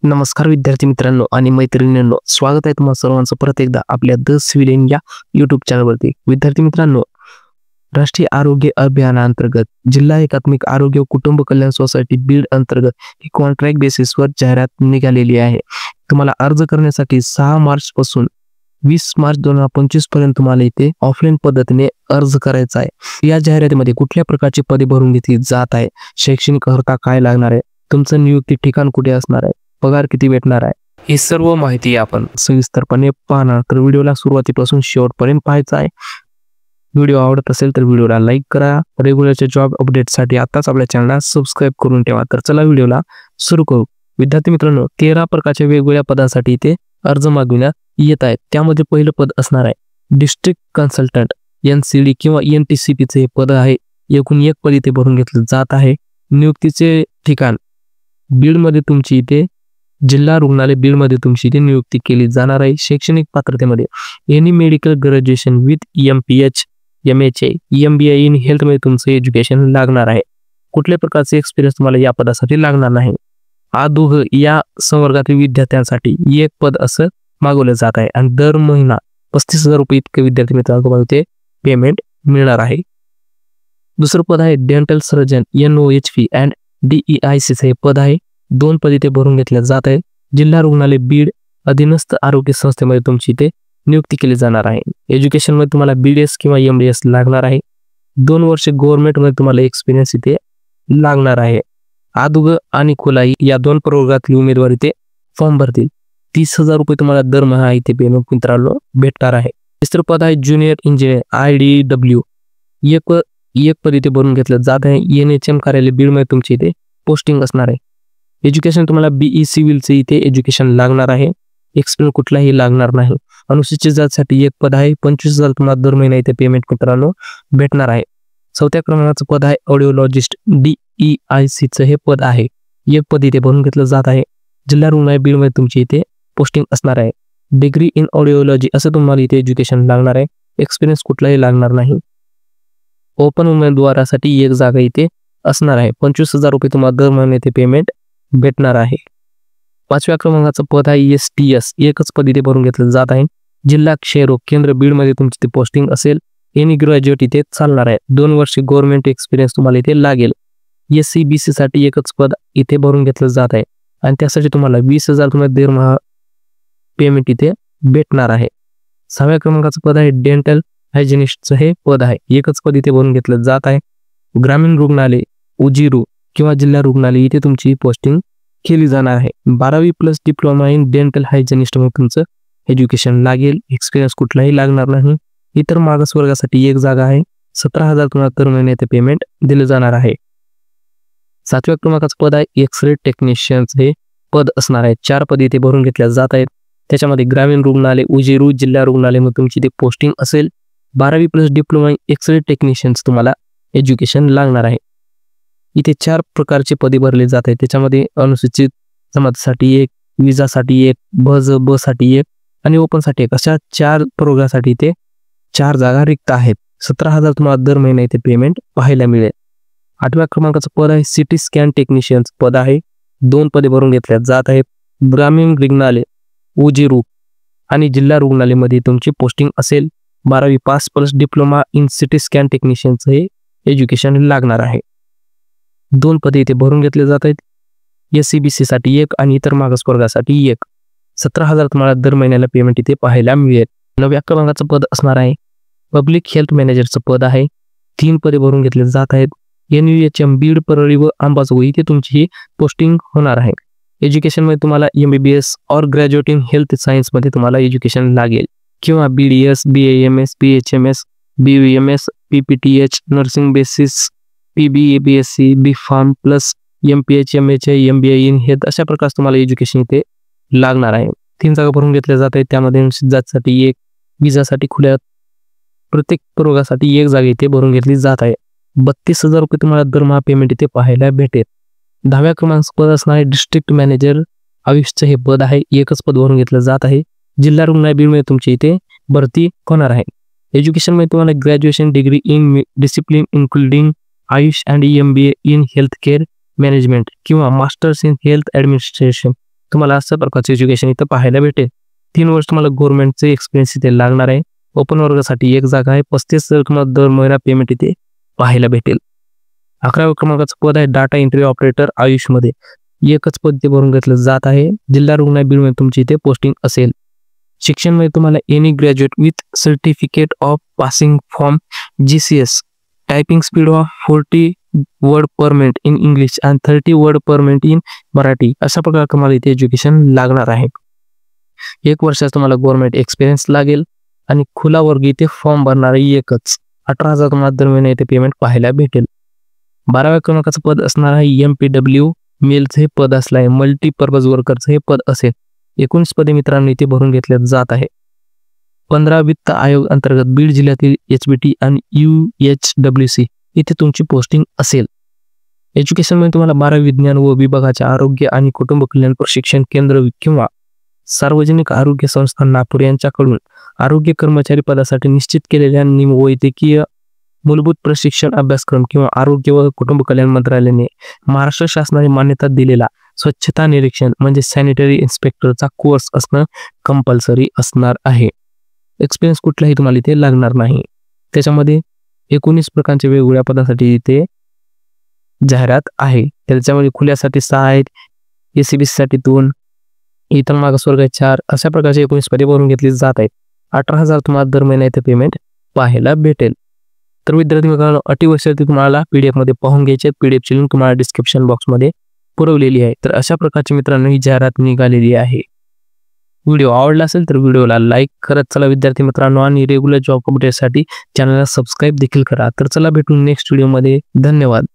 नमस्कार विद्यार्थी मित्रांनो आणि मैत्रिणींनो, स्वागत आहे तुम्हा सर्वांचं परत एकदा आपल्या द सिव्हिल इंडिया यूट्यूब चॅनलवरती। विद्यार्थी मित्रांनो, राष्ट्रीय आरोग्य अभियानाअंतर्गत जिल्हा एकात्मिक आरोग्य कुटुंब कल्याण सोसायटी बीड अंतर्गत ही कॉन्ट्रॅक्ट बेसिसवर जाहिरात निघालेली आहे। तुम्हाला अर्ज करण्यासाठी 6 मार्च पासून 20 मार्च 2025 पर्यंत तुम्हाला इथे ऑफलाईन पद्धतीने अर्ज करायचा आहे। या जाहिरातीमध्ये कुठल्या प्रकारची पदे भरून घेतली जात आहे, शैक्षणिक अर्हता काय लागणार आहे, तुमचं नियुक्ती ठिकाण कुठे असणार आहे, पगार किती भेटणार आहे, ही सर्व माहिती आपण सविस्तरपणे पाहणार। तर व्हिडिओला सुरुवातीपासून शेवटपर्यंत पाहायचा आहे। व्हिडिओ आवडत असेल तर व्हिडिओला लाईक करा। रेग्युलरच्या जॉब अपडेटसाठी आताच आपल्या चॅनलला सबस्क्राईब करून ठेवा। तर चला व्हिडिओला सुरू करू। विद्यार्थी मित्रांनो, 13 प्रकारच्या वेगवेगळ्या पदांसाठी इथे अर्ज मागविण्यात येत आहेत। त्यामध्ये पहिलं पद असणार आहे डिस्ट्रिक्ट कन्सल्टंट NCD किंवा NTCP हे पद आहे। एकूण एक पद इथे भरून घेतलं जात आहे। नियुक्तीचे ठिकाण बीडमध्ये तुमची इथे जिल्हा रुग्णालय बीडमध्ये तुमची इथे नियुक्ती केली जाणार आहे। शैक्षणिक पात्रतेमध्ये any medical graduation with MPH MHA MBA in health मध्ये तुमचं एज्युकेशन लागणार आहे। कुठल्या प्रकारचे एक्सपिरियन्स तुम्हाला या पदासाठी लागणार नाही। आदुह या संवर्गातील विद्यार्थ्यांसाठी एक पद असं मागवलं जात आहे आणि दर महिना 35,000 रुपये इतके विद्यार्थी मित्रांनो तुम्हाला इथे पेमेंट मिळणार आहे। दुसरं पद आहे dental surgeon NOHV and DEIC हे पद आहे। 2 पद इथे भरून घेतले जात आहे। जिल्हा रुग्णालय बीड अधीनस्थ आरोग्य संस्थेमध्ये तुमची इथे नियुक्ती केली जाणार आहे। एज्युकेशन मध्ये तुम्हाला BDS किंवा MDS लागणार आहे। 2 वर्ष गव्हर्नमेंट मध्ये तुम्हाला एक्सपिरियन्स इथे लागणार आहे। आदुग आणि खुलाई या 2 प्रवर्गातील उमेदवार इथे फॉर्म भरतील। 30,000 रुपये तुम्हाला दरमहा इथे पेमेंट मित्रांनो भेटणार आहे। तिसरं पद आहे ज्युनियर इंजिनियर IDW एक पद इथे भरून घेतलं जात आहे। NHM कार्यालय बीड मध्ये तुमची इथे पोस्टिंग असणार आहे। एज्युकेशन तुम्हाला BE सिव्हिलचे इथे एज्युकेशन लागणार आहे। एक्सपिरियन्स कुठलाही लागणार नाही। अनुसूचित जातीसाठी एक पद आहे। 25,000 तुम्हाला दर महिना इथे पेमेंट मित्रांनो भेटणार आहे। 4थ्या क्रमांकाचं पद आहे ऑडिओलॉजिस्ट DEIC हे पद आहे। एक पद इथे भरून घेतलं जात आहे। जिल्हा रुग्णालय बीड मध्ये तुमची इथे पोस्टिंग असणार आहे। डिग्री इन ऑडिओलॉजी असं तुम्हाला इथे एज्युकेशन लागणार आहे। एक्सपिरियन्स कुठलाही लागणार नाही। ओपन उमेदवारासाठी एक जागा इथे असणार आहे। 25,000 रुपये तुम्हाला दर महिना इथे पेमेंट भेटणार आहे। 5व्या क्रमांकाचं पद आहे STS एकच पद इथे भरून घेतलं जात आहे। जिल्हा क्षयरोग केंद्र बीड मध्ये तुमची इथे पोस्टिंग असेल। एनी ग्रॅज्युएट इथे चालणार आहे। 2 वर्ष गव्हर्नमेंट एक्सपिरियन्स तुम्हाला इथे लागेल। SCBC साठी एकच पद इथे भरून घेतलं जात आहे आणि त्यासाठी तुम्हाला 20,000 तुम्हाला दरमहा पेमेंट इथे भेटणार आहे। 6व्या क्रमांकाचं पद आहे डेंटल हायजिनिस्टचं हे पद आहे। एकच पद इथे भरून घेतलं जात आहे। ग्रामीण रुग्णालय उजिरू किंवा जिल्हा रुग्णालय इथे तुमची पोस्टिंग केली जाणार आहे। 12वी प्लस डिप्लोमा इन डेंटल हायजिनिस्ट मध्ये तुमचं एज्युकेशन लागेल। एक्सपिरियन्स कुठलाही लागणार नाही। इतर मागास वर्गासाठी एक जागा आहे। 17,000 तुम्हाला दर महिना इथे पेमेंट दिलं जाणार आहे। 7व्या क्रमांकाचं पद आहे एक्सरे टेक्निशियन हे पद असणार आहे। 4 पद इथे भरून घेतल्या जात आहेत। त्याच्यामध्ये ग्रामीण रुग्णालय उजिरू जिल्हा रुग्णालय मध्ये तुमची इथे पोस्टिंग असेल। 12वी प्लस डिप्लोमा एक्सरे टेक्निशियन्स तुम्हाला एज्युकेशन लागणार आहे। इथे 4 प्रकारचे पदे भरले जात आहेत। त्याच्यामध्ये अनुसूचित जमातीसाठी एक, विजासाठी एक, ब साठी एक आणि ओपन साठी एक अशा 4 प्रवर्गासाठी इथे 4 जागा रिक्त आहेत। 17,000 तुम्हाला दर महिना इथे पेमेंट पाहायला मिळेल। 8व्या क्रमांकाचं पद आहे CT स्कॅन टेक्निशियन्स पद आहे। 2 पदे भरून घेतल्या जात आहेत। ग्रामीण रुग्णालय उजिरू आणि जिल्हा रुग्णालय मध्ये तुमची पोस्टिंग असेल। 12वी pass plus diploma in CT scan टेक्निशियनचं हे एज्युकेशन लागणार आहे। 2 पदे इथे भरून घेतले जात आहेत। SCBC साठी एक आणि इतर मागासवर्गासाठी एक। 17,000 तुम्हाला दर महिन्याला पेमेंट इथे पाहायला मिळेल। 9व्या क्रमांकाचं पद असणार आहे पब्लिक हेल्थ मॅनेजरचं पद आहे। 3 पदे भरून घेतले जात आहेत। NUHM बीड परळी व अंबाजोगाई इथे तुमची पोस्टिंग होणार आहे। एज्युकेशन मध्ये तुम्हाला MBBS और ग्रॅज्युएट इन हेल्थ सायन्स मध्ये तुम्हाला एज्युकेशन लागेल किंवा BDS BAMS BHMS BVMS PPTH nursing basis PBA BSc B.Pharm plus MPH MHA MBA in health अशा प्रकारचे तुम्हाला एज्युकेशन इथे लागणार आहे। 3 जागा भरून घेतल्या जात आहेत। त्यामध्ये अनुसूचित जातीसाठी एक, विजासाठी खुल्या प्रत्येक प्रवर्गासाठी एक जागा इथे भरून घेतली जात आहे। 32,000 रुपये तुम्हाला दरमहा पेमेंट इथे पाहायला भेटेल। 10व्या क्रमांकाचं पद असणार आहे डिस्ट्रिक्ट मॅनेजर आयुषचं हे पद आहे। एकच पद भरून घेतलं जात आहे। जिल्हा रुग्णालय बीड मध्ये तुमची इथे भरती होणार आहे। एज्युकेशन मध्ये तुम्हाला graduation degree in discipline including Ayush and MBA in health care management किंवा मास्टर्स इन हेल्थ ॲडमिनिस्ट्रेशन तुम्हाला अशा प्रकारचे एज्युकेशन इथं पाहायला भेटेल. 3 वर्ष तुम्हाला गव्हर्नमेंटचे एक्सपिरियन्स इथे लागणार आहे. ओपन वर्गासाठी 1 जागा आहे. 35,000 तुम्हाला दर महिना पेमेंट इथे पाहायला भेटेल. 11व्या क्रमांकाचं पद आहे डाटा एंट्री ऑपरेटर आयुषमध्ये. एकच पद ते भरून घेतलं जात आहे. जिल्हा रुग्णालय बीडमध्ये तुमची इथे पोस्टिंग असेल. शिक्षणमध्ये तुम्हाला any graduate with certificate of passing from GCS, typing speed of 40 word per minute in English आणि 30 word per minute in Marathi अशा प्रकारे तुम्हाला इथे एज्युकेशन लागणार आहे. 1 वर्षाचा तुम्हाला गव्हर्नमेंट एक्सपिरियन्स लागेल आणि खुला वर्ग इथे फॉर्म भरणारे एकच. 18,000 तुम्हाला दर महिना इथे पेमेंट पाहायला भेटेल. 12व्या क्रमांकाचं पद असणार आहे MPW मेलचं हे पद असलं आहे. मल्टीपर्पज वर्करचं हे पद असेल. 19 पदे मित्रांनो इथे भरून घेतले जात आहे. 15 वित्त आयोग अंतर्गत बीड जिल्ह्यातील HBT आणि UHWC इथे तुमची पोस्टिंग असेल. एज्युकेशनमध्ये तुम्हाला 12 विज्ञान व विभागाच्या आरोग्य आणि कुटुंब कल्याण प्रशिक्षण केंद्र किंवा सार्वजनिक आरोग्य संस्था नागपूर यांच्याकडून आरोग्य कर्मचारी पदासाठी निश्चित केलेल्या वैद्यकीय मूलभूत प्रशिक्षण अभ्यासक्रम किंवा आरोग्य व कुटुंब कल्याण मंत्रालयाने महाराष्ट्र शासनाने मान्यता दिलेला स्वच्छता निरीक्षण म्हणजे सॅनिटरी इन्स्पेक्टरचा कोर्स असणं कंपल्सरी असणार आहे. एक्सपिरियन्स कुठलाही तुम्हाला इथे लागणार नाही. त्याच्यामध्ये 19 प्रकारच्या वेगवेगळ्या पदासाठी इथे जाहिरात आहे. त्याच्यामध्ये खुल्यासाठी 6 आहेत, ACBC साठी 2, इतर मागासवर्गात 4 अशा प्रकारचे 19 पदे भरून घेतली जात आहेत. 18,000 तुम्हाला दर महिना इथे पेमेंट पाहायला भेटेल. तर विद्यार्थी मित्रांनो अटी व शर्ती तुम्हाला PDF मध्ये पाहून घ्यायचे. PDF ची लिंक तुम्हाला डिस्क्रिप्शन बॉक्समध्ये पुरवलेली आहे. तर अशा प्रकारची मित्रांनो ही जाहिरात निघालेली आहे. व्हिडिओ आवडला असेल तर व्हिडिओला लाईक करत चला विद्यार्थी मित्रांनो आणि रेग्युलर जॉब अपडेटसाठी चॅनलला सबस्क्राईब देखील करा. तर चला भेटू नेक्स्ट व्हिडिओमध्ये. धन्यवाद.